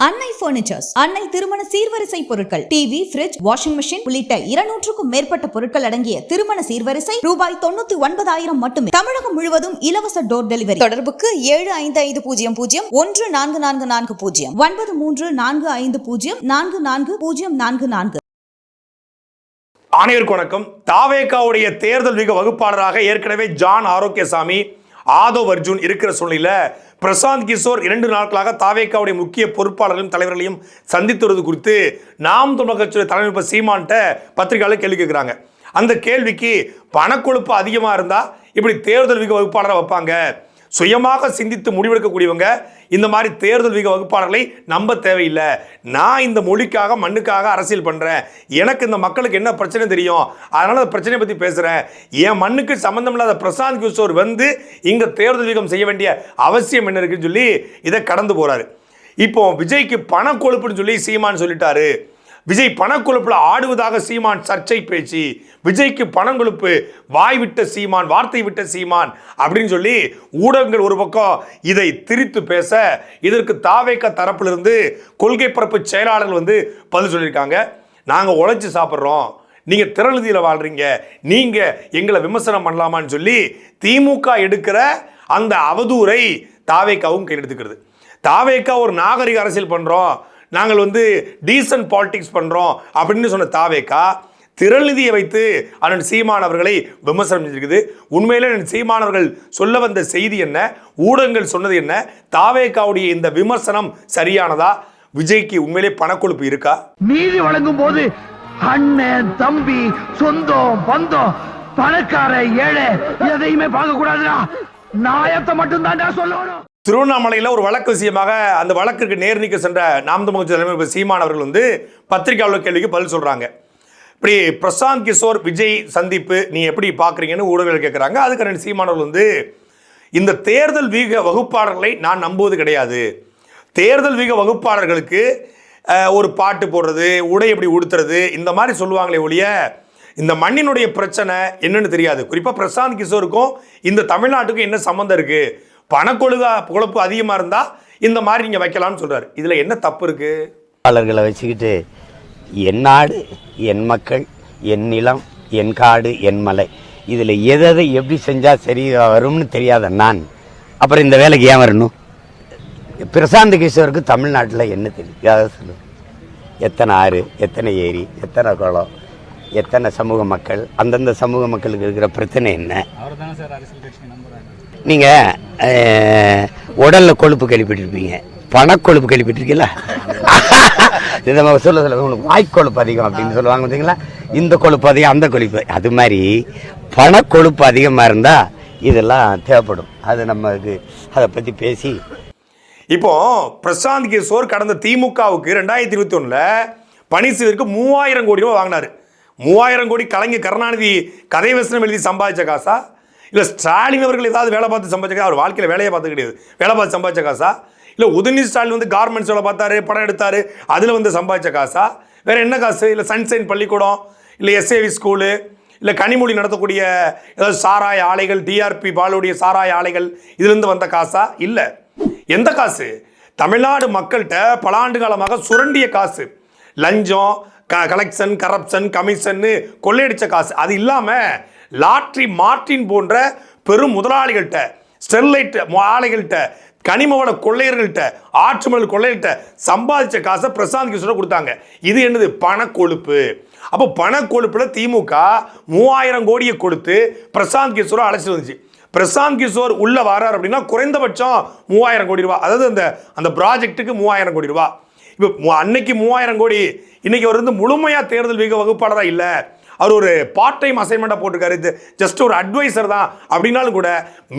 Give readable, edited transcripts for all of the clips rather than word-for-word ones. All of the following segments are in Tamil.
அன்னை பர்னிச்சர்ஸ், அன்னை திருமண சீர்வரிசை பொருட்கள், டிவி, ஃபிரிட்ஜ், வாஷிங் மெஷின் உள்ளிட்ட 200க்கும் மேற்பட்ட பொருட்கள் அடங்கிய திருமண சீர்வரிசை ரூபாய் 99,000 மட்டுமே. தமிழகம் முழுவதும் இலவச டோர் டெலிவரி. தொடர்புக்கு 7550144440 9345044044. அனைவருக்கும் வணக்கம். தாவேகாவுடைய தேர்தல் மிக வகுப்பாளராக ஏற்கனவே ஜான் ஆரோக்கியசாமி, ஆதவ் அர்ஜுன் இருக்கிற சூழ்நிலையில பிரசாந்த் கிஷோர் 2 நாட்களாக தாவேகாவுடைய முக்கிய பொறுப்பாளர்களையும் தலைவர்களையும் சந்தித்து வருவது குறித்து நாம் தமிழர் கட்சியுடைய தலைமை சீமான்ட்ட பத்திரிகையாளர் கேள்வி கேட்கிறாங்க. அந்த கேள்விக்கு பணக்கொழுப்பு அதிகமாக இருந்தா இப்படி தேர்தல் மிக வகுப்பாளராக வைப்பாங்க, சுயமாக சிந்தித்து முடிவெடுக்கக்கூடியவங்க இந்த மாதிரி தேர்தல் மிக வகுப்பாளர்களை நம்ப தேவையில்லை, நான் இந்த மொழிக்காக மண்ணுக்காக அரசியல் பண்ணுறேன், எனக்கு இந்த மக்களுக்கு என்ன பிரச்சனை தெரியும், அதனால் அந்த பிரச்சனையை பற்றி பேசுகிறேன், என் மண்ணுக்கு சம்மந்தம் இல்லாத பிரசாந்த் கிஷோர் வந்து இங்கே தேர்தல் வீகம் செய்ய வேண்டிய அவசியம் என்ன இருக்குன்னு சொல்லி இதை கடந்து போகிறாரு. இப்போ விஜய்க்கு பணக்கொழுப்புன்னு சொல்லி சீமான் சொல்லிட்டாரு. விஜய் பணக்கொழுப்புல ஆடுவதாக சீமான் சர்ச்சை பேச்சு, விஜய்க்கு பணங்கொழுப்பு, வாய் விட்ட சீமான், வார்த்தை விட்ட சீமான் அப்படின்னு சொல்லி ஊடகங்கள் ஒரு பக்கம் இதை திரித்து பேச, இதற்கு தாவேகா தரப்பிலிருந்து கொள்கை பரப்பு செயலாளர்கள் வந்து பதில் சொல்லியிருக்காங்க. நாங்கள் உழைச்சி சாப்பிட்றோம், நீங்கள் திரளுதியில் வாழ்றீங்க, நீங்கள் எங்களை விமர்சனம் பண்ணலாமான்னு சொல்லி திமுக எடுக்கிற அந்த அவதூறை தாவேகாவும் கையெடுத்துக்கிறது. தாவேகா ஒரு நாகரிக அரசியல் பண்ணுறோம், நாங்கள் வந்து டீசன்ட் பாலிடிக்ஸ் பண்ணுறோம் அப்படின்னு சொன்ன தாவேகா திரள்நிதியை வைத்து அண்ணன் சீமான் அவர்களை விமர்சனம் செஞ்சிருக்குது. உண்மையிலே சீமான் அவர்கள் சொல்ல வந்த செய்தி என்ன, ஊடகங்கள் சொன்னது என்ன, தாவேகாவுடைய இந்த விமர்சனம் சரியானதா, விஜய்க்கு உண்மையிலே பணக்கொழுப்பு இருக்கா? நீதி வழங்கும் போது அண்ணன், தம்பி, சொந்தம், பந்தம், பணக்கார, ஏழை எதையுமே பார்க்க கூடாதுடா, நாயத்தை மட்டும் தான் சொல்லணும். திருவண்ணாமலையில் ஒரு வழக்கு விஷயமாக அந்த வழக்கிற்கு நேர் நீக்க சென்ற நாம் தமிழர் தலைமை சீமான் அவர்கள் வந்து பத்திரிகையாளர் கேள்விக்கு பதில் சொல்கிறாங்க. இப்படி பிரசாந்த் கிஷோர் விஜய் சந்திப்பு நீ எப்படி பார்க்குறீங்கன்னு ஊடகங்கள் கேட்குறாங்க. அதுக்கு சீமான் அவர்கள் வந்து இந்த தேர்தல் வீக வகுப்பாளர்களை நான் நம்புவது கிடையாது, தேர்தல் வீக வகுப்பாளர்களுக்கு ஒரு பாட்டு போடுறது, உடை எப்படி உடுத்துறது, இந்த மாதிரி சொல்லுவாங்களே ஒழிய இந்த மண்ணினுடைய பிரச்சனை என்னன்னு தெரியாது. குறிப்பாக பிரசாந்த் கிஷோருக்கும் இந்த தமிழ்நாட்டுக்கும் என்ன சம்மந்தம் இருக்குது, பணக்கொழுப்பு அதிகமாக இருந்தால் இந்த மாதிரி நீங்கள் வைக்கலாம்னு சொல்கிறார். இதில் என்ன தப்பு இருக்குது? ஆளர்களை வச்சுக்கிட்டு என் நாடு, என் மக்கள், என் நிலம், என் காடு, என் மலை, இதில் எதை எப்படி செஞ்சால் சரி வரும்னு தெரியாத நான் அப்புறம் இந்த வேலைக்கு ஏன் வரணும்? பிரசாந்த் கிஷோருக்கு தமிழ்நாட்டில் என்ன தெரியும்? அதாவது சொல்லு, எத்தனை ஆறு, எத்தனை ஏரி, எத்தனை குளம், எத்தனை சமூக மக்கள், அந்தந்த சமூக மக்களுக்கு இருக்கிற பிரச்சனை என்ன? நீங்கள் உடலில் கொழுப்பு கேள்விப்பட்டிருப்பீங்க, பணக்கொழுப்பு கேள்விப்பட்டிருக்கீங்களா? இதை சொல்ல உங்களுக்கு வாய்க்கொழுப்பு அதிகம் அப்படின்னு சொல்லுவாங்க பார்த்தீங்களா? இந்த கொழுப்பு அதிகம், அந்த கொழுப்பு, அது மாதிரி பணக்கொழுப்பு அதிகமாக இருந்தால் இதெல்லாம் தேவைப்படும். அது நமக்கு அதை பற்றி பேசி இப்போ பிரசாந்த் கிஷோர் கடந்த திமுகவுக்கு 2021 பணி செய்வதற்கு 3000 கோடி ரூபாய் வாங்கினார். 3000 கோடி கலைஞர் கருணாநிதி கதை வசனம் எழுதி சம்பாதிச்ச காசா, இல்லை ஸ்டாலின் அவர்கள் ஏதாவது வேலை பார்த்து சம்பாதிச்ச, அவர் வாழ்க்கையில் வேலையை பார்த்து கிடையாது, வேலை பார்த்து சம்பாதிச்ச காசா, இல்லை உதயநிதி ஸ்டாலின் வந்து கார்மெண்ட்ஸ் வேலை பார்த்தாரு, படம் எடுத்தார், அதில் வந்து சம்பாதிச்ச காசா, வேறு என்ன காசு? இல்லை சன்சைன் பள்ளிக்கூடம், இல்லை எஸ்ஏவி ஸ்கூலு, இல்லை கனிமொழி நடத்தக்கூடிய ஏதாவது சாராய ஆலைகள், டிஆர்பி பாலுடைய சாராய ஆலைகள், இதுலேருந்து வந்த காசா? இல்லை. எந்த காசு? தமிழ்நாடு மக்கள்கிட்ட பல ஆண்டு காலமாக சுரண்டிய காசு, லஞ்சம், கலெக்ஷன், கரப்ஷன், கமிஷன்னு கொள்ளையடிச்ச காசு. அது இல்லாமல் லாட்ரி மார்டின் போன்ற பெரும் முதலாளிகள்கிட்ட, ஸ்டெர்லைட் ஆலைகள்கிட்ட, கனிமவள கொள்ளையர்கள்ட்ட, ஆற்றுமணல் கொள்ளையர்கிட்ட சம்பாதிச்ச காசை பிரசாந்த் கிஷோர் கொடுத்தாங்க. இது என்னது? பணக்கொழுப்பு. அப்போ பணக்கொழுப்புல திமுக 3000 கோடியை கொடுத்து பிரசாந்த் கிஷோரை அழைச்சிட்டு வந்துச்சு. பிரசாந்த் கிஷோர் உள்ள வரார் அப்படின்னா குறைந்தபட்சம் 3000 கோடி ரூபா, அதாவது அந்த ப்ராஜெக்ட்டுக்கு 3000 கோடி ரூபா. இப்போ அன்னைக்கு 3000 கோடி, இன்னைக்கு அவர் வந்து முழுமையாக தேர்தல் வீக வகுப்பாளராக இல்லை, அவர் ஒரு பார்ட் டைம் அசைன்மெண்ட்டாக போட்டிருக்காரு, இது ஜஸ்ட் ஒரு அட்வைசர் தான் அப்படின்னாலும் கூட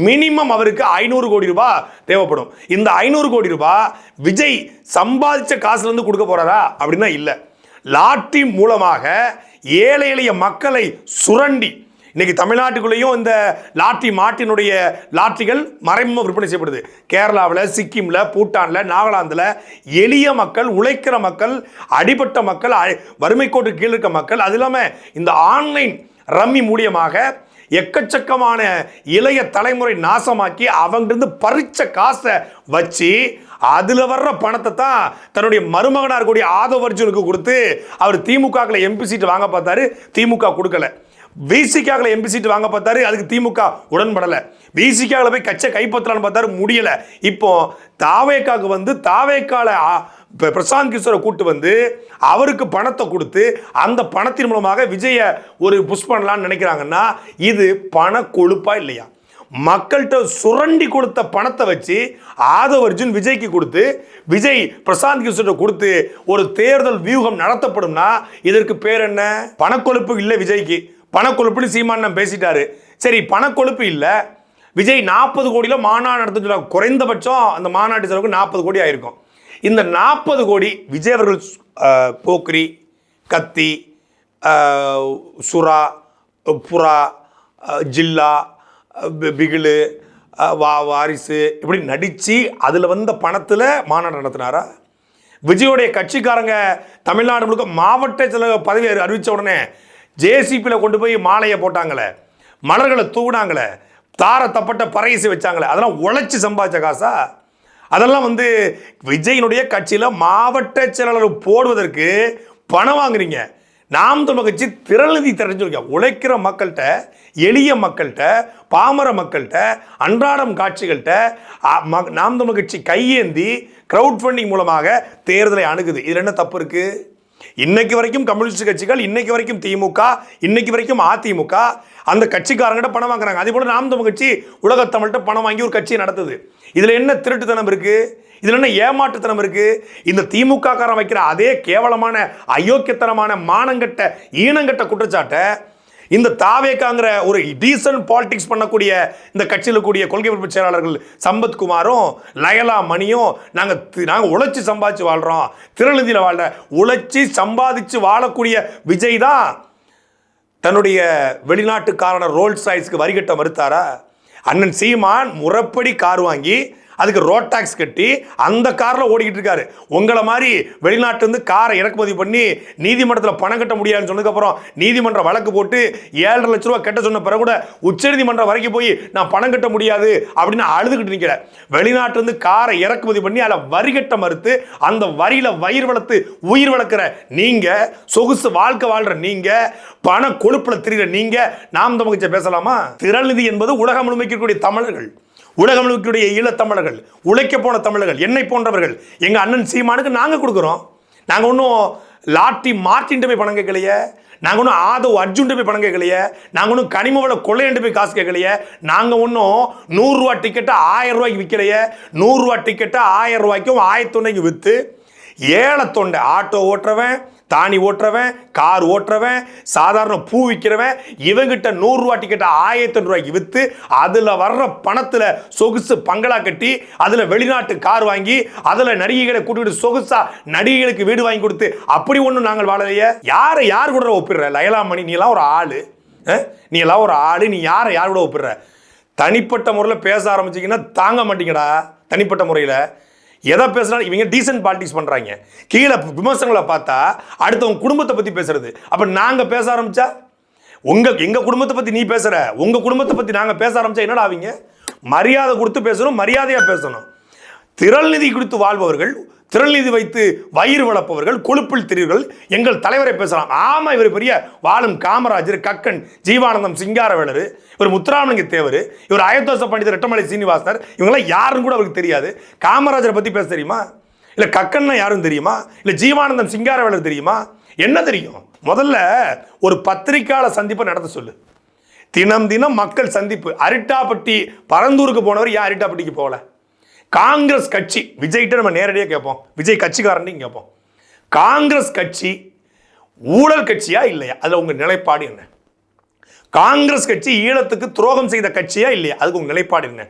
மினிமம் அவருக்கு 500 கோடி ரூபாய் தேவைப்படும். இந்த 500 கோடி ரூபாய் விஜய் சம்பாதிச்ச காசுலேருந்து கொடுக்க போறாரா அப்படின்னா இல்லை. லாட்ரி மூலமாக ஏழை எளிய மக்களை சுரண்டி, இன்னைக்கு தமிழ்நாட்டுக்குள்ளேயும் இந்த லாட்ரி மாட்டினுடைய லாட்ரிகள் மறைமுகமாக விற்பனை செய்யப்படுது. கேரளாவில், சிக்கிமில், பூட்டானில், நாகாலாந்தில் எளிய மக்கள், உழைக்கிற மக்கள், அடிபட்ட மக்கள், வறுமை கோட்டு கீழ் இருக்க மக்கள், அது இல்லாமல் இந்த ஆன்லைன் ரம்மி மூலியமாக எக்கச்சக்கமான இளைய தலைமுறை நாசமாக்கி அவங்கிருந்து பறிச்ச காசை வச்சு அதுல வர்ற பணத்தை தான் தன்னுடைய மருமகனா இருக்கக்கூடிய ஆதவ் அர்ஜுனுக்கு கொடுத்து அவர் திமுக எம்பி சீட் வாங்க பார்த்தாரு, திமுக கொடுக்கல. விசிகாவில் எம்பி சீட் வாங்க பார்த்தாரு, அதுக்கு திமுக உடன்படல. விசிகாவில் போய் கட்சியை கைப்பற்றலான்னு பார்த்தாரு, முடியல. இப்போ தாவேக்காக்கு வந்து தாவேக்கால பிரசாந்த் கிஷோரை கூட்டு வந்து அவருக்கு பணத்தை கொடுத்து அந்த பணத்தின் மூலமாக விஜய ஒரு புஷ் பண்ணலான்னு நினைக்கிறாங்கன்னா இது பண கொழுப்பா இல்லையா? மக்கள்கிட்ட சுரண்டி கொடுத்த பணத்தை வச்சு ஆதவ் அர்ஜுன் விஜய்க்கு கொடுத்து விஜய் பிரசாந்த் கிஷோர் கொடுத்து ஒரு தேர்தல் வியூகம் நடத்தப்படும்னா இதற்கு பேர் என்ன? பணக்கொழுப்பு இல்லை விஜய்க்கு. பணக்கொழுப்புன்னு சீமான் பேசிட்டாரு. சரி, பணக்கொழுப்பு இல்லை, விஜய் 40 கோடியில் மாநாடு நடத்த சொல்ல, குறைந்தபட்சம் அந்த மாநாட்டு செலவுக்கு 40 கோடி ஆயிருக்கும். இந்த 40 கோடி விஜய் அவர்கள் போக்ரி, கத்தி, சுறா, புறா, ஜில்லா, பிகிலு, வாரிசு இப்படி நடித்து அதில் வந்த பணத்தில் மாநாடு நடத்தினாரா? விஜயோடைய கட்சிக்காரங்க தமிழ்நாடு முழுக்க மாவட்ட சில பதவி அறிவித்த உடனே ஜேசிபியில் கொண்டு போய் மாலையை போட்டாங்களே, மலர்களை தூவினாங்களே, தார தப்பட்ட பறையசி வச்சாங்களே, அதெல்லாம் உழைச்சி சம்பாதிச்ச காசா? அதெல்லாம் வந்து விஜயினுடைய கட்சியில் மாவட்ட செயலாளர் போடுவதற்கு பணம் வாங்குறீங்க. நாம் தமிழ் கட்சி திரள்நிதி தெரிஞ்சிருக்கோம். உழைக்கிற மக்கள்கிட்ட, எளிய மக்கள்கிட்ட, பாமர மக்கள்கிட்ட, அன்றாடம் காட்சிகள்கிட்ட நாம் தமிழ் கட்சி கையேந்தி கிரவுட் ஃபண்டிங் மூலமாக தேர்தலை அணுகுது. இதில் என்ன தப்பு இருக்கு? இன்னைக்கு வரைக்கும் கம்யூனிஸ்ட் கட்சிகள், இன்னைக்கு வரைக்கும் திமுக, இன்னைக்கு வரைக்கும் அதிமுக அந்த கட்சிக்காரங்கிட்ட பணம் வாங்குறாங்க. அதே போல நாம் தமிழ் கட்சி உலகத்தமிழ்கிட்ட பணம் வாங்கி ஒரு கட்சியை நடத்துது. இதுல என்ன திருட்டுத்தனம் இருக்கு? இதுல என்ன ஏமாற்றுத்தனம் இருக்கு? இந்த திமுக காரன் வைக்கிற அதே கேவலமான அயோக்கியத்தனமான மானங்கட்ட ஈனங்கட்ட குற்றச்சாட்டை இந்த தாவேக்காங்கிற ஒரு டீசன்ட் பாலிடிக்ஸ் பண்ணக்கூடிய இந்த கட்சியில் கூடிய கொள்கை பொறுப்பு செயலாளர்கள் சம்பத்குமாரும் லயலா மணியும் நாங்கள் உழைச்சி சம்பாதிச்சு வாழ்கிறோம், திரள்நிதியில் வாழ்ற உழைச்சி சம்பாதிச்சு வாழக்கூடிய விஜய் தான் தன்னுடைய வெளிநாட்டுக்காரன ரோல்ஸ் ராய்ஸ்க்கு வரிகட்ட மறுத்தாரா? அண்ணன் சீமான் முறைப்படி கார் வாங்கி அதுக்கு ரோட் டாக்ஸ் கட்டி அந்த காரில் ஓடிக்கிட்டு இருக்காரு. உங்களை மாதிரி வெளிநாட்டிலேருந்து காரை இறக்குமதி பண்ணி நீதிமன்றத்தில் பணம் கட்ட முடியாதுன்னு சொன்னதுக்கப்புறம் நீதிமன்ற வழக்கு போட்டு 7.5 லட்ச ரூபா கட்ட சொன்ன பிறகு கூட உச்சநீதிமன்றம் வரைக்கும் போய் நான் பணம் கட்ட முடியாது அப்படின்னு அழுதுகிட்டு நிற்கிறேன். வெளிநாட்டிலேருந்து காரை இறக்குமதி பண்ணி அதில் வரி கட்ட மறுத்து அந்த வரியில் வயிறு வளர்த்து உயிர் வளர்க்குற நீங்கள், சொகுசு வாழ்க்கை வாழ்கிற நீங்கள், பண கொழுப்பில் திரிகிற நீங்கள் நாம் தமிழ் பேசலாமா? திரள்நிதி என்பது உலகம் முழுமைக்கக்கூடிய தமிழர்கள், உலகம் முழுக்கக்கூடிய ஈழத்தமிழர்கள், உழைக்க போன தமிழர்கள், என்னை போன்றவர்கள். எங்கள் அண்ணன் சீமானுக்கு நாங்கள் கொடுக்குறோம். நாங்கள் ஒன்றும் லாட்டி மார்ட்டின் போய் பணம் கேட்கலையே, நாங்கள் ஒன்றும் ஆதவ் அர்ஜுன் போய் பணம் கேட்கலையே, நாங்கள் ஒன்றும் கனிமவள கொள்ளையண்டு போய் காசு கேட்கலையே. நாங்கள் ஒன்றும் 100 ரூபா டிக்கெட்டை 1000 ரூபாய்க்கு விற்கலையே. 100 ரூபா டிக்கெட்டை 1000 ரூபாய்க்கும் 1001 விற்று ஏழை தொண்டை, ஆட்டோ ஓட்டுறவன், தானி ஓட்டுறவன், கார் ஓட்டுறவன், சாதாரண பூ விற்கிறவன், இவங்கிட்ட 100 ரூபா டிக்கெட்டை 1001 ரூபாய்க்கு விற்று அதில் வர்ற பணத்தில் சொகுசு பங்களா கட்டி அதில் வெளிநாட்டு கார் வாங்கி அதில் நடிகைகளை கூட்டிட்டு சொகுசா நடிகைகளுக்கு வீடு வாங்கி கொடுத்து அப்படி ஒன்றும் நாங்கள் வாழலையே. யார் கூட ஒப்பிடுற? லயலாமணி, நீ எல்லாம் ஒரு ஆளு, நீ எல்லாம் ஒரு ஆளு, நீ யார் கூட ஒப்பிடுற? தனிப்பட்ட முறையில் பேச ஆரம்பிச்சிங்கன்னா தாங்க மாட்டீங்கடா. தனிப்பட்ட முறையில் எதை பேசுறாலும் இவங்க டீசன்ட் பாலிடிக்ஸ் பண்றாங்க. கீழே விமர்சனங்களை பார்த்தா அடுத்தவங்க குடும்பத்தை பத்தி பேசுறது. அப்ப நாங்க பேச ஆரம்பிச்சா எங்க குடும்பத்தை பத்தி நீ பேசுற, உங்க குடும்பத்தை பத்தி நாங்க பேச ஆரம்பிச்சா என்னடா ஆவீங்க? மரியாதை கொடுத்து பேசணும், மரியாதையா பேசணும். திரள்நிதி கொடுத்து வாழ்பவர்கள், திரள்நிதி வைத்து வயிறு வளர்ப்பவர்கள், கொழுப்பில் திரிவர்கள் எங்கள் தலைவரை பேசலாம். ஆமா, இவர் பெரிய வாழும் காமராஜர், கக்கன், ஜீவானந்தம், சிங்காரவேலர், இவர் முத்துராமலிங்க தேவர், இவர் அயோத்தோச பண்டிதர், ரெட்டமலை சீனிவாசனர், இவங்கெல்லாம் யாருன்னு கூட அவருக்கு தெரியாது. காமராஜரை பத்தி பேச தெரியுமா? இல்ல கக்கன்னா யாரும் தெரியுமா? இல்ல ஜீவானந்தம், சிங்காரவேலர் தெரியுமா? என்ன தெரியும்? முதல்ல ஒரு பத்திரிக்கையாளர் சந்திப்பை நடத்த சொல்லு. தினம் மக்கள் சந்திப்பு. அரிட்டாப்பட்டி பரந்தூருக்கு போனவர் ஏன் அரிட்டாப்பட்டிக்கு போகல? காங்கிரஸ் கட்சி, விஜய்கிட்ட நம்ம நேரடியாக கேட்போம், விஜய் கட்சிக்காரன்டையும் கேட்போம், காங்கிரஸ் கட்சி ஊழல் கட்சியா இல்லையா? அதுல உங்க நிலைப்பாடு என்ன? காங்கிரஸ் கட்சி ஈழத்துக்கு துரோகம் செய்த கட்சியா இல்லையா? அதுக்கு உங்க நிலைப்பாடு என்ன?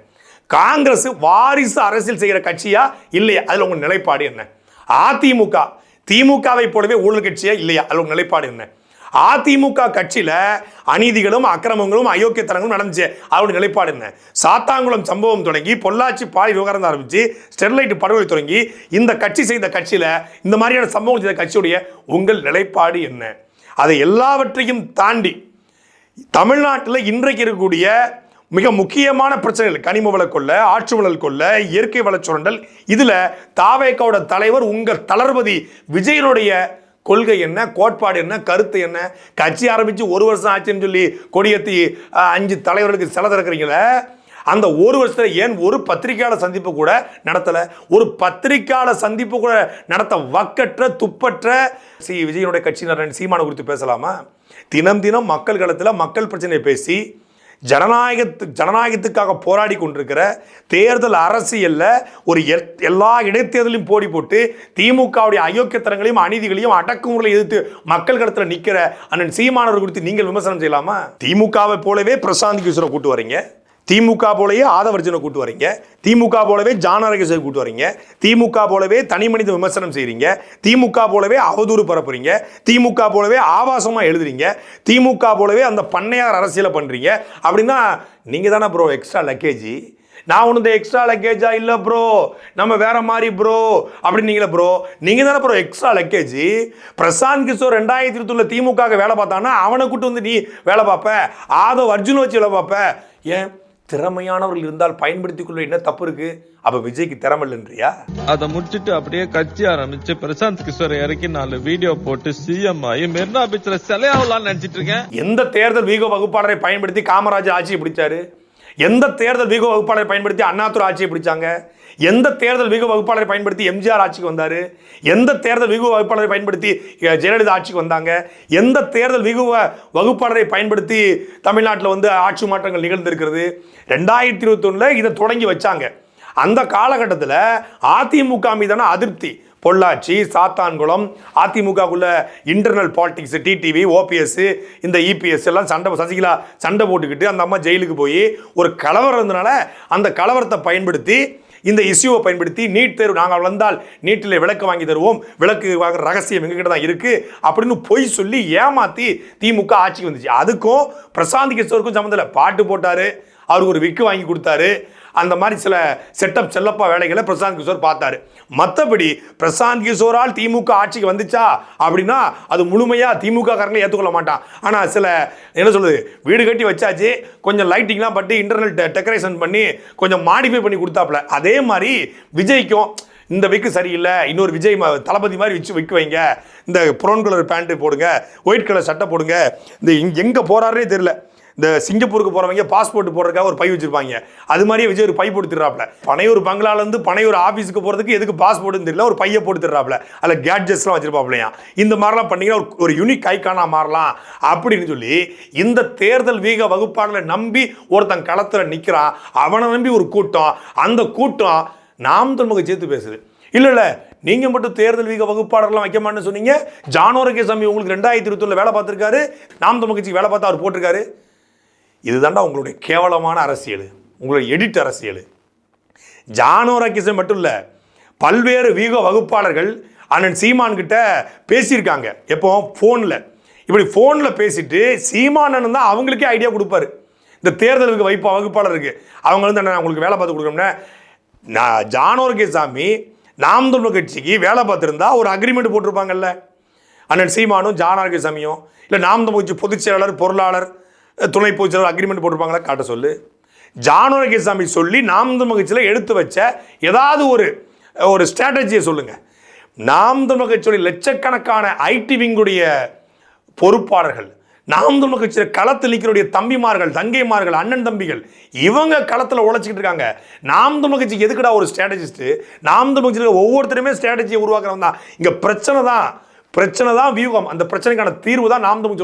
காங்கிரஸ் வாரிசு அரசியல் செய்கிற கட்சியா இல்லையா? அதுல உங்க நிலைப்பாடு என்ன? அதிமுக திமுகவை போலவே ஊழல் கட்சியா இல்லையா? அதுல உங்க நிலைப்பாடு என்ன? அதிமுக கட்சியில அநீதிகளும் அக்கிரமங்களும் அயோக்கியத்தனங்களும் நடந்துச்சு, அவருடைய நிலைப்பாடு என்ன? சாத்தாங்குளம் சம்பவம் தொடங்கி பொள்ளாச்சி பாலி விவகாரம் ஆரம்பிச்சு ஸ்டெர்லைட் படுகொலை தொடங்கி இந்த கட்சி செய்த கட்சியில இந்த மாதிரியான சம்பவம் செய்த கட்சியுடைய உங்கள் நிலைப்பாடு என்ன? அதை எல்லாவற்றையும் தாண்டி தமிழ்நாட்டில் இன்றைக்கு இருக்கக்கூடிய மிக முக்கியமான பிரச்சனைகள் கனிம வள கொள்ள, ஆற்று வளல் கொள்ள, இயற்கை வள சுரண்டல். இதுல தாவேக்காவோட தலைவர் உங்க தளபதி விஜயனுடைய கொள்கை என்ன, கோட்பாடு என்ன, கருத்து என்ன? கட்சி ஆரம்பிச்சு 1 வருஷம் ஆச்சுன்னு சொல்லி கொடியேற்றி 5 தலைவர்களுக்கு சிலை திறக்கிறீங்களே, அந்த 1 வருஷத்துல ஏன் ஒரு பத்திரிகையாளர் சந்திப்பு கூட நடத்தல? ஒரு பத்திரிகையாளர் சந்திப்பு கூட நடத்த வக்கற்ற துப்பற்ற விஜயனுடைய கட்சியினர் சீமானை குறித்து பேசலாமா? தினம் தினம் மக்கள் களத்தில் மக்கள் பிரச்சனையை பேசி ஜனநாயகத்துக்காக போராடி கொண்டிருக்கிற தேர்தல் அரசியல்ல ஒரு எல்லா இடைத்தேர்தலையும் போடி போட்டு திமுகவுடைய அயோக்கியத்தனங்களையும் அநீதிகளையும் அடக்குமுறையை எதிர்த்து மக்கள் களத்தில் நிற்கிற அண்ணன் சீமானவர் குறித்து நீங்கள் விமர்சனம் செய்யலாமா? திமுகவை போலவே பிரசாந்த் கிஷோரை கூட்டு வரீங்க, திமுக போலவே ஆதவர்ஜனை கூட்டு வரீங்க, திமுக போலவே ஜானரகேசரை கூட்டு வரீங்க, திமுக போலவே தனி மனித விமர்சனம் செய்றீங்க, திமுக போலவே அவதூறு பரப்புறீங்க, திமுக போலவே ஆபாசமா எழுதுறீங்க, திமுக போலவே அந்த பண்ணையார் அரசியலை பண்றீங்க. அப்படின்னா நீங்க தானே ப்ரோ எக்ஸ்ட்ரா லக்கேஜ்? நான் ஒன்று இந்த எக்ஸ்ட்ரா லக்கேஜா இல்லை ப்ரோ, நம்ம வேற மாதிரி ப்ரோ அப்படின்னீங்களே ப்ரோ, நீங்க தானே bro extra luggage. Prashant Kishor 2021 DMK வேலை பார்த்தான்னா அவனை கூட்டு வந்து நீ வேலை பார்ப்ப, ஆதவ் அர்ஜுன் வச்சு வேலை பார்ப்ப. ஏன் திறமையானவர்கள் இருந்தால் பயன்படுத்திக் கொள்ள என்ன தப்பு இருக்கு? அப்ப விஜய்க்கு திறமை இல்லைன்றியா? அதை முடிச்சுட்டு அப்படியே கட்சி ஆரம்பிச்சு பிரசாந்த் கிஷோரை இறக்கி 4 வீடியோ போட்டு சிஎம் ஆகி மெரினா பீச்ல சிலையாவலான்னு நினைச்சிட்டு இருக்கேன். எந்த தேர்தல் வீக வகுப்பாளரை பயன்படுத்தி காமராஜர் ஆட்சியை பிடிச்சாரு? எந்த தேர்தல் வீக வகுப்பாளரை பயன்படுத்தி அண்ணாதுரை ஆட்சியை பிடிச்சாங்க? எந்த தேர்தல் வீக வகுப்பாளரை பயன்படுத்தி எம்ஜிஆர் ஆட்சிக்கு வந்தாரு? எந்த தேர்தல் வீக வகுப்பாளரை பயன்படுத்தி ஜெயலலிதா ஆட்சிக்கு வந்தாங்க? எந்த தேர்தல் வீக வகுப்பாளரை பயன்படுத்தி தமிழ்நாட்டில் வந்து ஆட்சி மாற்றங்கள் நிகழ்ந்திருக்கிறது? 2021 இதை தொடங்கி வச்சாங்க. அந்த காலகட்டத்தில் அதிமுக மீதான அதிருப்தி, பொள்ளாச்சி, சாத்தான்குளம், அதிமுகக்குள்ள இன்டர்னல் பாலிடிக்ஸ், டிடிவி, ஓபிஎஸ், இந்த இபிஎஸ் எல்லாம் சசிகலா சண்டை போட்டுக்கிட்டு அந்த அம்மா ஜெயிலுக்கு போய் ஒரு கலவரம் இருந்தனால அந்த கலவரத்தை பயன்படுத்தி இந்த இஷ்யூவை பயன்படுத்தி நீட் தேர்வு நாங்கள் வந்தால் நீட்டில் விளக்கு வாங்கி தருவோம், விளக்கு வாங்குற ரகசியம் எங்ககிட்ட தான் இருக்கு அப்படின்னு பொய் சொல்லி ஏமாத்தி திமுக ஆட்சிக்கு வந்துச்சு. அதுக்கும் பிரசாந்த் கிஷோருக்கும் சம்மந்தம் இல்லை. பாட்டு போட்டாரு, அவருக்கு ஒரு விக்கு வாங்கி கொடுத்தாரு, அந்த மாதிரி சில செட்டப் செல்லப்பா வேலைகளை பிரசாந்த் கிஷோர் பார்த்தாரு. மற்றபடி பிரசாந்த் கிஷோரால் திமுக ஆட்சிக்கு வந்துச்சா அப்படின்னா அது முழுமையா திமுக காரங்களை ஏற்றுக்கொள்ள மாட்டான். ஆனால் சில என்ன சொல்றது, வீடு கட்டி வச்சாச்சு, கொஞ்சம் லைட்டிங்லாம் பட்டு இன்டர்னல் டெக்கரேஷன் பண்ணி கொஞ்சம் மாடிஃபை பண்ணி கொடுத்தாப்புல. அதே மாதிரி விஜய்க்கும் இந்த விக்கு சரியில்லை, இன்னொரு விஜய் தளபதி மாதிரி விக்கு வைங்க, இந்த ப்ரௌன் கலர் பேண்ட்டு போடுங்க, ஒயிட் கலர் சட்டை போடுங்க, இந்த எங்கே போறாருனே தெரியல. இந்த சிங்கப்பூருக்கு போறவங்க பாஸ்போர்ட் போடுறதுக்காக ஒரு பை வச்சிருப்பாங்க, அது மாதிரியே விஜய் ஒரு பை போட்டுறாப்ல. பனையூர் பங்களாலேருந்து பனையூர் ஆஃபீஸுக்கு போகிறதுக்கு எதுக்கு பாஸ்போர்ட்னு தெரியல, ஒரு பையை போட்டுறாப்ல, அதில் கேட்ஜெட்ஸ்லாம் வச்சிருப்பாப்லையா. இந்த மாதிரிலாம் பண்ணீங்கன்னா ஒரு யூனிக் ஐக்கானா மாறலாம் அப்படின்னு சொல்லி இந்த தேர்தல் வீக வகுப்பாளர்களை நம்பி ஒருத்தன் களத்தில் நிற்கிறான். அவனை நம்பி ஒரு கூட்டம், அந்த கூட்டம் நாம் தமிழக சேர்த்து பேசுது. இல்லை நீங்கள் மட்டும் தேர்தல் வீக வகுப்பாளர்லாம் வைக்க மாட்டேன்னு சொன்னீங்க. ஜானோரகேசாமி உங்களுக்கு 2021 வேலை பார்த்துருக்காரு, நாம் தமிழ் கட்சி வேலை பார்த்தா அவர் போட்டிருக்காரு. இதுதாண்டா உங்களுடைய கேவலமான அரசியல், உங்களுடைய எடிட் அரசியல். ஜானோரகேசாமி மட்டும் இல்லை, பல்வேறு வீக வகுப்பாளர்கள் அண்ணன் சீமான் கிட்ட பேசியிருக்காங்க. எப்போ ஃபோனில், இப்படி ஃபோனில் பேசிட்டு சீமானன் தான் அவங்களுக்கே ஐடியா கொடுப்பாரு. இந்த தேர்தலுக்கு வகுப்பாளருக்கு அவங்க வந்து நான் உங்களுக்கு வேலை பார்த்து கொடுக்கணும்னா, நான் ஜானோரகேசாமி நாம் தமிழ் கட்சிக்கு வேலை பார்த்துருந்தா ஒரு அக்ரிமெண்ட் போட்டிருப்பாங்கல்ல, அண்ணன் சீமானும் ஜானோரகேசாமியும். இல்லை நாம் தமிழ் கட்சி பொதுச் செயலாளர், பொருளாளர், துணை பொதுச் செயலாளர் அக்ரிமெண்ட் போட்டிருப்பாங்களா? காட்ட சொல்லு. ஜானோரகேசாமி சொல்லி நாம் தமிழ் கட்சியில் எடுத்து வச்ச ஏதாவது ஒரு ஸ்ட்ராட்டஜியை சொல்லுங்க. நாம் தமிழ் கட்சியுடைய லட்சக்கணக்கான ஐடி விங்குடைய பொறுப்பாளர்கள், நாம் தமிழ் கட்சியில் களத்தில் நிற்கிறோடைய தம்பிமார்கள், தங்கைமார்கள், அண்ணன் தம்பிகள், இவங்க களத்தில் உழைச்சிக்கிட்டு இருக்காங்க. நாம் தமிழ் கட்சிக்கு எதுக்குடா ஒரு ஸ்ட்ராட்டஜிஸ்ட்? நாம் தமிழ் கட்சியில் ஒவ்வொருத்தருமே ஸ்ட்ராட்டஜியை உருவாக்குறவங்க தான். இங்கே பிரச்சனை தான் வியூகம். அந்த பிரச்சனைக்கான தீர்வு தான் நாம் தமிழ்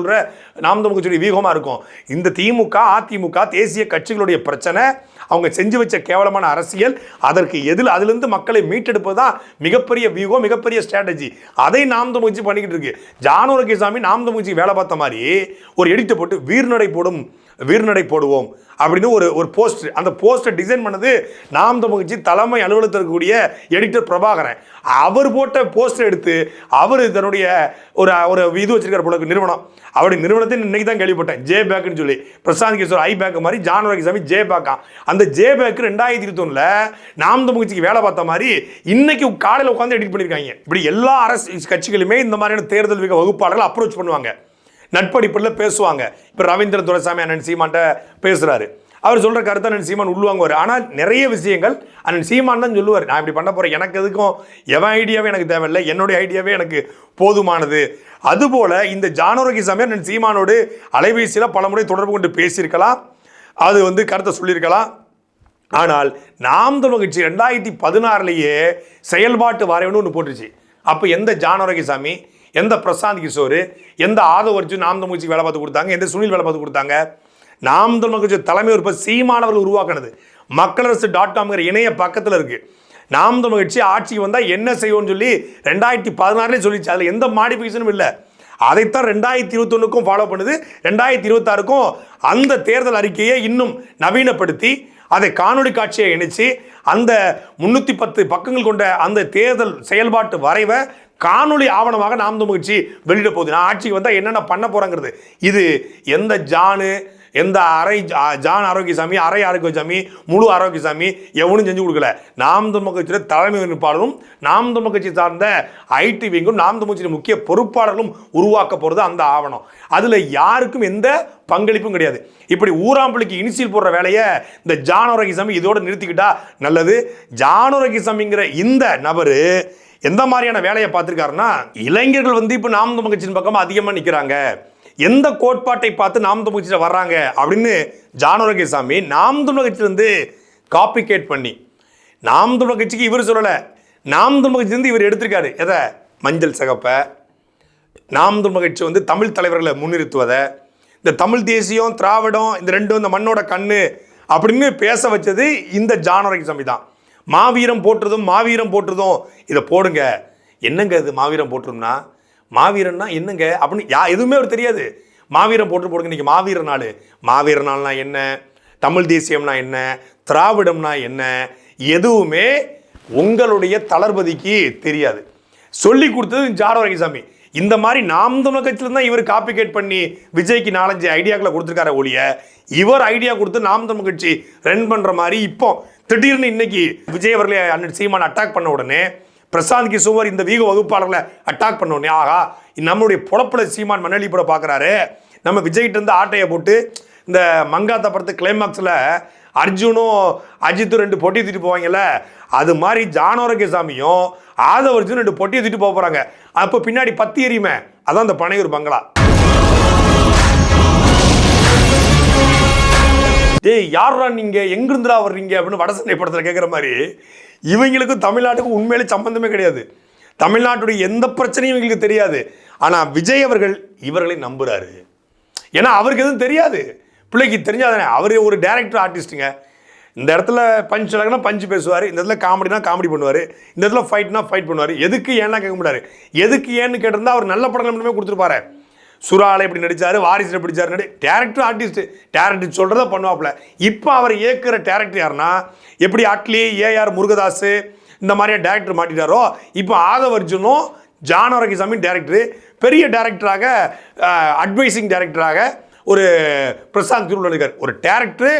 கட்சியுடைய வியூகமாக இருக்கும். இந்த திமுக, அதிமுக தேசிய கட்சிகளுடைய பிரச்சனை, அவங்க செஞ்சு வச்ச கேவலமான அரசியல், அதற்கு அதிலிருந்து மக்களை மீட்டெடுப்பது தான் மிகப்பெரிய வியூகம், மிகப்பெரிய ஸ்ட்ராட்டஜி. அதை நாம் தமிழ் கட்சி பண்ணிக்கிட்டு இருக்கு. ஜானோரகேசாமி நாம் தமிழ் கட்சி வேலை பார்த்த மாதிரி ஒரு எடிட்டை போட்டு வீர்நடை போடுவோம் அப்படின்னு ஒரு போஸ்டர், அந்த போஸ்டர் டிசைன் பண்ணது நாம் தமிழ் கட்சி தலைமை அலுவலகத்தில் இருக்கக்கூடிய எடிட்டர் பிரபாகரன். அவர் போட்ட போஸ்டர் எடுத்து அவர் தன்னுடைய ஒரு இது வச்சிருக்கார் போல நிறுவனம். அவருடைய நிறுவனத்தை இன்னைக்கு தான் கேள்விப்பட்டேன், ஜே பேக்குன்னு சொல்லி. பிரசாந்த் கிஷோர் ஐ பேக் மாதிரி ஜானோரகேசாமி ஜே பேக்கா. அந்த ஜே பேக் 2021 நாம் தமிழ் கட்சிக்கு வேலை பார்த்த மாதிரி இன்னைக்கு காலையில் உட்காந்து எடிட் பண்ணியிருக்காங்க. இப்படி எல்லா அரசு கட்சிகளுமே இந்த மாதிரியான தேர்தல் வீக வகுப்பாளர்கள் அப்ரோச் பண்ணுவாங்க, நட்படிப்பில் பேசுவாங்க. இப்போ ரவீந்திரன் துரைசாமி அண்ணன் சீமான்ட்ட பேசுறாரு. அவர் சொல்கிற கருத்தை அண்ணன் சீமான் உள்வாங்குவார். ஆனால் நிறைய விஷயங்கள் அண்ணன் சீமான் தான் சொல்லுவார், நான் இப்படி பண்ண போகிறேன், எனக்கு எதுக்கும் எவன் ஐடியாவே எனக்கு தேவையில்லை, என்னுடைய ஐடியாவே எனக்கு போதுமானது. அதுபோல் இந்த ஜான் ஆரோக்கியசாமி அண்ணன் சீமானோடு அலைபேசியில் பல முறை தொடர்பு கொண்டு பேசியிருக்கலாம், அது கருத்தை சொல்லியிருக்கலாம். ஆனால் நாம் தமிழர் கட்சி 2016 செயல்பாட்டு வரைவுன்னு ஒன்று போட்டுருச்சு. அப்போ எந்த ஜான் ஆரோக்கியசாமி, எந்த பிரசாந்த் கிஷோர், எந்த ஆதவ் அர்ஜுன் நாம் தமிழர் கட்சிக்கு வேலை பார்த்து கொடுத்தாங்க, எந்த சுனில் வேலை பார்த்து கொடுத்தாங்க? நாம் தமிழர் கட்சி தலைமை உறுப்பு சீமானவர்கள் உருவாக்கினது மக்களரசு.com இணைய பக்கத்தில் இருக்கு. நாம் தமிழர் கட்சி ஆட்சிக்கு வந்தால் என்ன செய்வோம்னு சொல்லி 2016 சொல்லிச்சு. அதில் எந்த மாடிஃபிகேஷனும் இல்லை. அதைத்தான் 2021 ஃபாலோ பண்ணுது. 2026 அந்த தேர்தல் அறிக்கையை இன்னும் நவீனப்படுத்தி அதை காணொலி காட்சியை இணைச்சு அந்த 310 பக்கங்கள் கொண்ட அந்த தேர்தல் செயல்பாட்டு வரைவை காணொலி ஆவணமாக நாம் தமிழர் கட்சி வெளியிட போகுது. நான் ஆட்சிக்கு வந்தால் என்னென்ன பண்ண போறாங்கிறது. இது எந்த ஜானு, எந்த ஜான் ஆரோக்கியசாமி, அரை ஆரோக்கியசாமி, முழு ஆரோக்கியசாமி எவனும் செஞ்சு கொடுக்கல. நாம் தமிழர் கட்சியில் தலைமை ஒருங்கிணைப்பாளரும் நாம் தமிழர் கட்சி சார்ந்த ஐடி விங்கும் நாம் தமிழர் கட்சியின் முக்கிய பொறுப்பாளர்களும் உருவாக்க போகிறது அந்த ஆவணம். அதில் யாருக்கும் எந்த பங்களிப்பும் கிடையாது. இப்படி ஊராம்புலிக்கு இனிஷியல் போடுற வேலையை இந்த ஜான் ஆரோக்கியசாமி இதோட நிறுத்திக்கிட்டா நல்லது. ஜான் ஆரோக்கியசாமிங்கிற இந்த நபர் எந்த மாதிரியான வேலையை பார்த்துருக்காருன்னா, இளைஞர்கள் இப்போ நாம் தமிழர் கட்சியின் பக்கமாக அதிகமாக நிற்கிறாங்க, எந்த கோட்பாட்டை பார்த்து நாம் தமிழர் கட்சியில் வர்றாங்க அப்படின்னு ஜான் ஆரோக்கியசாமி நாம் தமிழர் கட்சியிலிருந்து காப்பி கேட் பண்ணி, நாம் தமிழர் கட்சிக்கு இவர் சொல்லலை, நாம் தமிழர் கட்சியிலிருந்து இவர் எடுத்திருக்காரு. எதை? மஞ்சள் சிகப்பை, நாம் தமிழர் கட்சி தமிழ் தலைவர்களை முன்னிறுத்துவதை, இந்த தமிழ் தேசியம் திராவிடம் இந்த ரெண்டும் இந்த மண்ணோட கண்ணு அப்படின்னு பேச வச்சது இந்த ஜான் ஆரோக்கியசாமி தான். மாவீரம் போட்டுறதும் இதை போடுங்க. என்னங்க இது மாவீரம் போட்டுரும்னா? மாவீரன்னா என்னங்க அப்படின்னு எதுவுமே அவர் தெரியாது. மாவீரம் போடுங்க. இன்னைக்கு மாவீர நாள்னா என்ன, தமிழ் தேசியம்னா என்ன, திராவிடம்னா என்ன, எதுவுமே உங்களுடைய தளர்பதிக்கு தெரியாது. சொல்லி கொடுத்தது ஜான் ஆரோக்கியசாமி. இந்த மாதிரி நாம் தமிழர் கட்சியில தான் இவர் காப்பி கேட் பண்ணி விஜய்க்கு 4-5 ஐடியாக்களை கொடுத்துருக்காரு ஒழிய, இவர் ஐடியா கொடுத்து நாம் தமிழர் கட்சி ரன் பண்ற மாதிரி இப்போ திடீர்னு இன்னைக்கு விஜய் அவர்களை அண்ணன் சீமான் அட்டாக் பண்ண உடனே, பிரசாந்த் கிஷோர் இந்த வீக வகுப்பாளர்களை அட்டாக் பண்ண உடனே, ஆகா நம்மளுடைய பொழப்புல சீமான் மண்ணலி பட பார்க்குறாரு, நம்ம விஜய்கிட்ட இருந்து ஆட்டையை போட்டு இந்த மங்காத்தா படத்து கிளைமாக்ஸில் அர்ஜுனும் அஜித்தும் 2 பொட்டி தூக்கிட்டு போவாங்கல்ல, அது மாதிரி ஜான் ஆரோக்கியசாமியும் ஆதவ் அர்ஜுன் 2 பொட்டியை தூக்கிட்டு போக போகிறாங்க. அப்போ பின்னாடி 10 எரியுமே, அதான் இந்த பனையூர் பங்களா. டேய் யாரா நீங்க, எங்கிருந்துடா வர்றீங்க அப்படின்னு வடசென்னை படத்தில் கேட்குற மாதிரி இவங்களுக்கும் தமிழ்நாட்டுக்கும் உண்மையிலே சம்பந்தமே கிடையாது. தமிழ்நாட்டுடைய எந்த பிரச்சனையும் இவங்களுக்கு தெரியாது. ஆனால் விஜய் அவர்கள் இவர்களை நம்புறாரு. ஏன்னா அவருக்கு எதுவும் தெரியாது, பிள்ளைக்கு தெரிஞ்சாதானே. அவர் ஒரு டைரக்டர் ஆர்டிஸ்ட்டுங்க. இந்த இடத்துல பஞ்ச் அழகுனா பஞ்சு பேசுவார், இந்த இடத்துல காமெடினா காமெடி பண்ணுவார், இந்த இடத்துல ஃபைட்னா ஃபைட் பண்ணுவார். எதுக்கு ஏன்னா கேட்க முடியாது. எதுக்கு ஏன்னு கேட்டிருந்தா அவர் நல்ல படங்கள் மட்டுமே கொடுத்துருப்பாரு. சுறாலை எப்படி நடித்தார், வாரிசில் பிடிச்சார், டேரக்டர் ஆர்டிஸ்ட், டேரக்டர் சொல்கிறத பண்ணுவாப்புல. இப்போ அவர் இயக்குற டேரக்டர் யாருன்னா, எப்படி அட்லி, ஏஆர் முருகதாஸ் இந்த மாதிரியா டேரக்டர் மாட்டிட்டாரோ, இப்போ ஆதவ் அர்ஜுனும் ஜான் ஆரோக்கியசாமி டேரக்டரு, பெரிய டேரக்டராக அட்வைசிங் டேரக்டராக ஒரு பிரசாந்த் கிஷோர் இருக்கார். ஒரு டேரக்டரு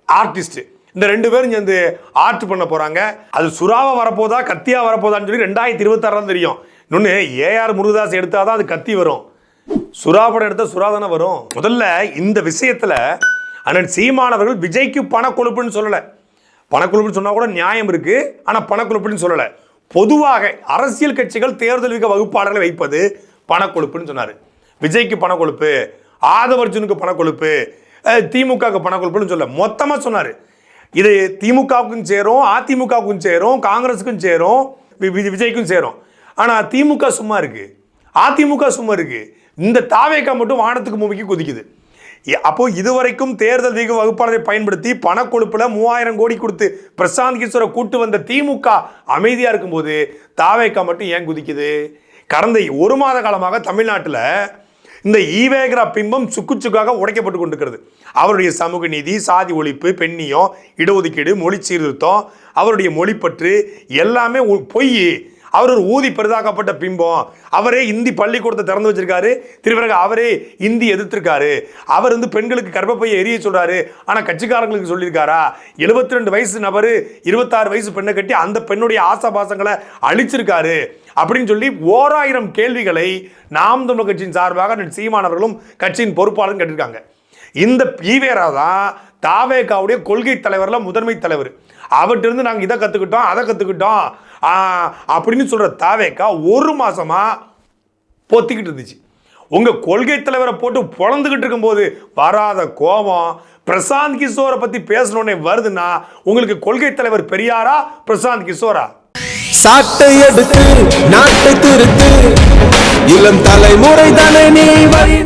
ஆர்டிஸ்ட், இந்த 2 பேரும் சேர்ந்து ஆர்ட் பண்ண போகிறாங்க. அது சுறாவை வரப்போதா கத்தியா வரப்போதான்னு சொல்லி 2026 தான் தெரியும். இன்னொன்று ஏஆர் முருகதாஸ் எடுத்தால் தான் அது கத்தி வரும், சுறா படம் எடுத்தால் சுறா தானே வரும். முதல்ல இந்த விஷயத்தில் அண்ணன் சீமானவர்கள் விஜய்க்கு பணக்கொழுப்புன்னு சொல்லலை. பணக்கொழுப்புன்னு சொன்னால் கூட நியாயம் இருக்குது, ஆனால் பணக்கொழுப்புன்னு சொல்லலை. பொதுவாக அரசியல் கட்சிகள் தேர்தல் வகுப்பாளர்களை வைப்பது பணக்கொழுப்புன்னு சொன்னார். விஜய்க்கு பணக்கொழுப்பு, ஆதவ் அர்ஜுனுக்கு பணக்கொழுப்பு, திமுகவுக்கு பணக்கொழுப்புன்னு சொல்ல மொத்தமாக சொன்னார். இது திமுகவுக்கும் சேரும், அதிமுகவுக்கும் சேரும், காங்கிரஸுக்கும் சேரும், விஜய்க்கும் சேரும். ஆனால் திமுக சும்மா இருக்கு, அதிமுக சும்மா இருக்கு. இந்த தாவேக்கா மட்டும் வானத்துக்கு பூமிக்கு குதிக்குது. அப்போ இதுவரைக்கும் தேர்தல் வகுப்பாளரை பயன்படுத்தி பணக்கொழுப்புல 3000 கோடி கொடுத்து பிரசாந்த் கிஷோரை கூட்டு வந்த திமுக அமைதியா இருக்கும்போது தாவேக்கா மட்டும் ஏன் குதிக்குது? கடந்த 1 மாத காலமாக தமிழ்நாட்டில் இந்த ஈவேகரா பிம்பம் சுக்குச்சுக்காக உடைக்கப்பட்டு கொண்டிருக்கிறது. அவருடைய சமூக நீதி, சாதி ஒழிப்பு, பெண்ணியம், இடஒதுக்கீடு, மொழி சீர்திருத்தம், அவருடைய மொழிப்பற்று எல்லாமே பொய். அவர் ஒரு ஊதி பெரிதாக்கப்பட்ட பிம்பம். அவரே இந்தி பள்ளிக்கூடத்தை திறந்து வச்சிருக்காரு, திருவிழா அவரே இந்தி எதிர்த்திருக்காரு. அவர் பெண்களுக்கு கர்ப்பப்பையை எரிய சொல்றாரு, ஆனா கட்சிக்காரங்களுக்கு சொல்லியிருக்காரா? 72 வயசு நபரு 26 வயசு பெண்ணை கட்டி அந்த பெண்ணுடைய ஆசாபாசங்களை அழிச்சிருக்காரு அப்படின்னு சொல்லி 1000 கேள்விகளை நாம் தமிழர் கட்சியின் சார்பாக சீமானவர்களும் கட்சியின் பொறுப்பாளரும் கேட்டிருக்காங்க. இந்த ஈவேரா தான் தாவேகாவுடைய கொள்கை தலைவர்ல முதன்மை தலைவர். அவர்கிட்ட இருந்து நாங்கள் இதை கற்றுக்கிட்டோம் அதை கற்றுக்கிட்டோம் அப்படின்னு சொல்கிற தாவேகா ஒரு மாசமா பொத்திக்கிட்டு இருந்துச்சு. உங்கள் கொள்கை தலைவரை போட்டு பொழந்துக்கிட்டு இருக்கும்போது வராத கோபம் பிரசாந்த் கிஷோரை பற்றி பேசணுன்னே வருதுன்னா உங்களுக்கு கொள்கை தலைவர் பெரியாரா பிரசாந்த் கிஷோரா? சாட்டை எடுத்து நாட்டை திருத்து இளம் தலைமுறை தானே நீ வழி